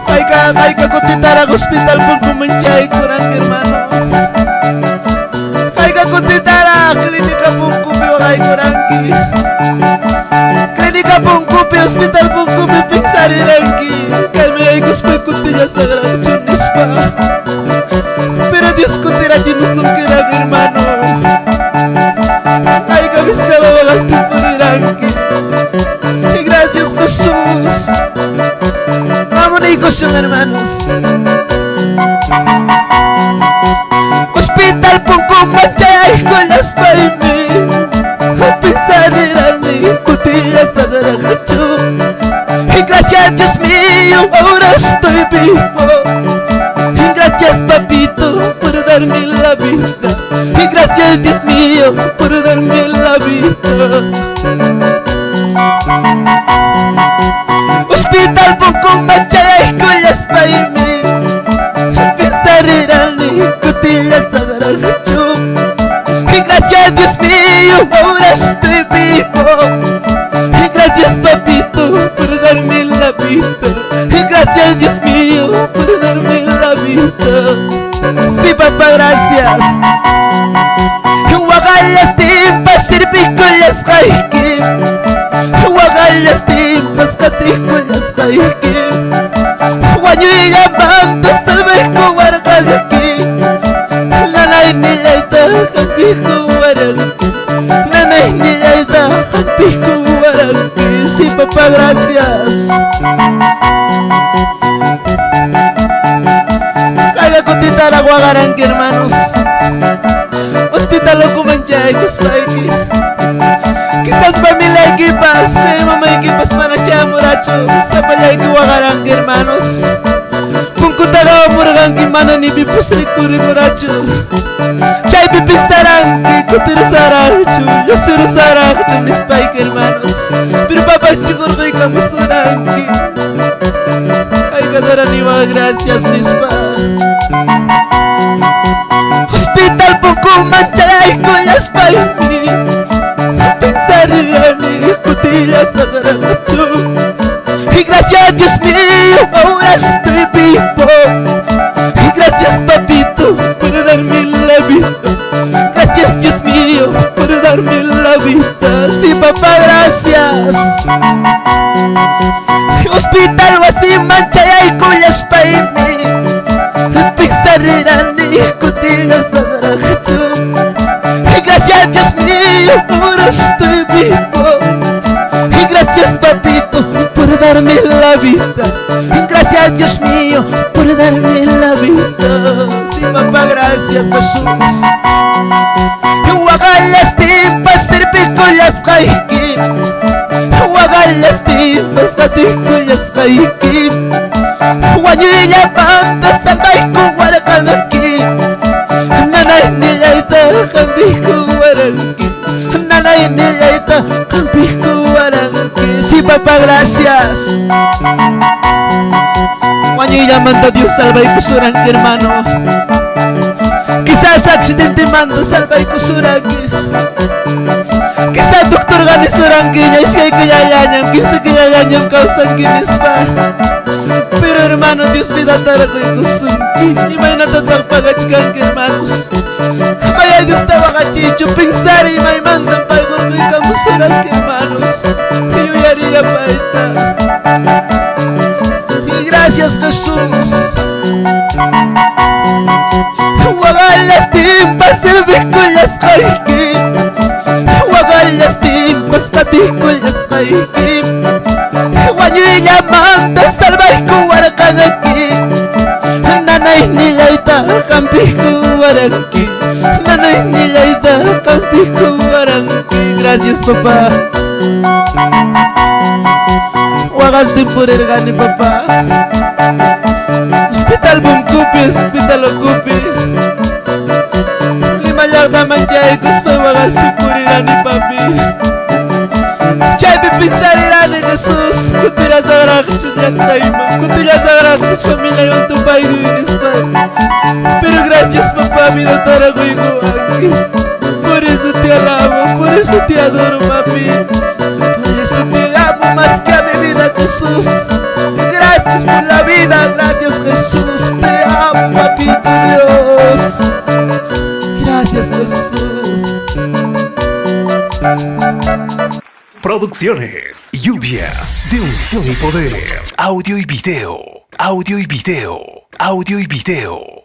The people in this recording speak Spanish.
Kayka kutitar ang hospital pun kumenchay kurang hermano. Kayka kutitar ang klinika pun kupi wakay kurangki. Klinika pun kupi hospital pun kupi pingsari rangki. Kami ay kuspay kutiya sa gran chunispa. Pero Dios kutira chimusum kirang hermano. Kayka biska babagas tipuri rangki. Y gracias Jesús. Vámonos hermanos. Hospital Punco Machay con las palmas. A pensar en mi cutillas a dar a gacho. Y gracias Dios mío, ahora estoy vivo. Y gracias papito por darme la vida. Y gracias Dios mío por darme la vida. Hospital Punco Machay con las palmas. Pensar en mi cutillas a dar a gacho. Y gracias Dios mío, ahora estoy vivo. Y gracias papito por darme la vida. Y gracias Dios mío por darme la vida. Sí papá, gracias. Wagan las timpas, sirvi con las jaikim. Wagan las timpas, cati con las jaikim. Wanyo y llamando, salve con waragaki. Nanay nilaita, kampi con waragaki. Nanay nilaita, kampi con waragaki. Sí papá, gracias. Kaya kutitar ang wagarangki hermanos. Hospital ako man dyan, kuspayki. Quizás familia equipas, kaya mama equipas manachya muracho. Sa palay ko wagarangki hermanos. Kung kutagawa muragangki mana ni bipusri kuri muracho. Chay pipinsarangki, kutiro saracho. Yosiro saracho, nispayki hermanos. Pero papá chikur ko'y kamusurangki. Ay kadara ni mga gracias nispa. Hospital Punco Machay con las palmas. Pensar en mi cutillas a dar a gacho. Y gracias Dios mío, ahora estoy vivo. Y gracias papito por darme la vida. Gracias Dios mío por darme la vida. Sí papá, gracias. Hospital Wasi Machay con las palmas. Pensar en mi cutillas a dar a gacho. Y gracias Dios mío, ahora estoy vivo. Y gracias papito por darme la vida. Y gracias Dios mío por darme la vida. Sí papá, gracias Jesús. Y wagan las timpas, sirvi con las jaikim. Wagan las timpas, cati con las jaikim. Wanyo y llamando, sabay con waragaki. Nanay nilaita, kampi ko warangki. Nanay nilaita, kampi ko warangki. Sí papá, gracias. Wanyo y llamando, Dios salva y kusurangki hermano. Quizás accidente mando, salva y kusurangki. Quizás doctor gani surangki, ya es que hay que yayanyam. Kimsa que yayanyam kausan kinispa. Pero hermano, Dios me da tarago y kusumki. Y may natatang pagachkanki hermanos. May Dios tawa kachicho. Pensar y may mandan pagod ko y kamusurangki hermanos. Y yo yaría paita. Y gracias Jesús. Wagan las timpas, sirvi con las jaikim. Wagan las timpas, cati con las jaikim. Wanyo y llamando, salvay ko waragaki. Nanay nilaita, kampi ko waragaki. Nanay nilaita, kampi ko waragaki. Gracias papá. Wagas temporer gani papá. Hospital Bumkupi, hospital Okupi. Lima llagda manjay kuspa wagas temporer gani papi. Chay pipinsar irani Jesús. Kutila sagara kuchunyak taima. Kutila sagara kuch familia yung tupay duinispa. Pero gracias papá, mi doctora Guiguanki. Por eso te alabo, por eso te adoro papi. Por eso te amo más que a mi vida Jesús. Gracias por la vida. vida. Gracias Jesús, te amo, papito Dios. Gracias Jesús. Producciones Lluvias de Unción y Poder. Audio y video. Audio y video. Audio y video.